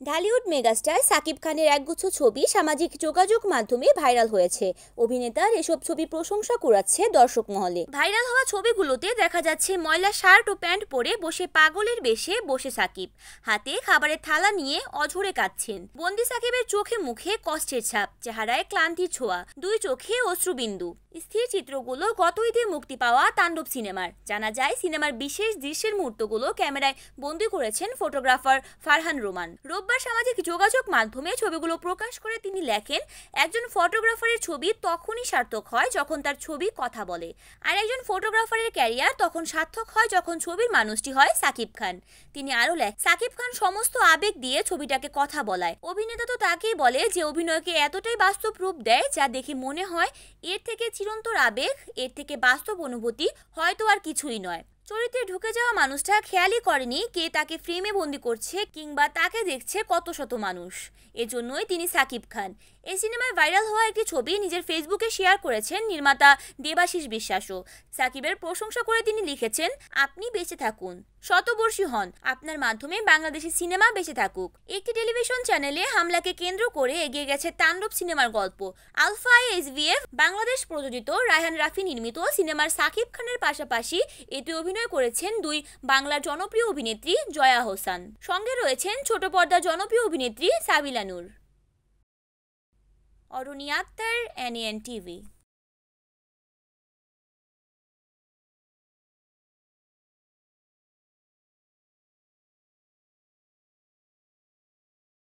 Dhallywood megastar Shakib খানের একগুচ্ছ ছবি সামাজিক যোগাযোগ মাধ্যমে ভাইরাল হয়েছে। অভিনেতার এসব ছবি প্রশংসা কুড়াচ্ছে দর্শক মহলে। ভাইরাল হওয়া ছবিগুলোতে দেখা যাচ্ছে ময়লা শার্ট ও প্যান্ট পরে বসে পাগলের বেশে বসে সাকিব, হাতে খাবারের থালা নিয়ে অঝরে কাঁদছেন। বন্দি সাকিবের চোখে মুখে কষ্টের ছাপ, চেহারায় ক্লান্তির ছোঁয়া, দুই চোখে অশ্রুবিন্দু। স্থির চিত্রগুলো গত ঈদে মুক্তি পাওয়া তাণ্ডব সিনেমার। জানা যায় সিনেমার বিশেষ দৃশ্যের মুহূর্তগুলো ক্যামেরায় বন্দী করেছেন ফটোগ্রাফার ফারহান রোমান। রোববার সামাজিক যোগাযোগ মাধ্যমে ছবিগুলো প্রকাশ করে তিনি লেখেন, একজন ফটোগ্রাফারের ছবি তখনই সার্থক হয় যখন তার ছবি কথা বলে, আর একজন ফটোগ্রাফারের ক্যারিয়ার তখন সার্থক হয় যখন ছবির মানুষটি হয় সাকিব খান। তিনি আরও সাকিব খান সমস্ত আবেগ দিয়ে ছবিটাকে কথা বলায়। অভিনেতা তো তাকেই বলে যে অভিনয়কে এতটাই বাস্তব রূপ দেয় যা দেখে মনে হয় এর থেকে চিরন্তর আবেগ, এর থেকে বাস্তব অনুভূতি হয়তো আর কিছুই নয়। চরিত্রে ঢুকে যাওয়া মানুষটা খেয়ালই করেনি কে তাকে ফ্রেমে বন্দি করছে কিংবা তাকে দেখছে কত শত মানুষ। এজন্যই তিনি সাকিব খান। এই সিনেমায় ভাইরাল হওয়া একটি ছবি নিজের ফেসবুকে শেয়ার করেছেন নির্মাতা দেবাশিস বিশ্বাসও। সাকিবের প্রশংসা করে তিনি লিখেছেন, আপনি বেঁচে থাকুন, শতবর্ষী হন, আপনার মাধ্যমে বাংলাদেশি সিনেমা বেঁচে থাকুক। একটি টেলিভিশন চ্যানেলে হামলাকে কেন্দ্র করে এগিয়ে গেছে তাণ্ডব সিনেমার গল্প। আলফা এসভিএফ বাংলাদেশ প্রযোজিত রায়হান রাফি নির্মিত সিনেমার সাকিব খানের পাশাপাশি এতে অভিনয় করেছেন দুই বাংলার জনপ্রিয় অভিনেত্রী জয়া হোসান। সঙ্গে রয়েছেন ছোট পর্দার জনপ্রিয় অভিনেত্রী সাবিলা নূর। Aruni Akter, NAN TV।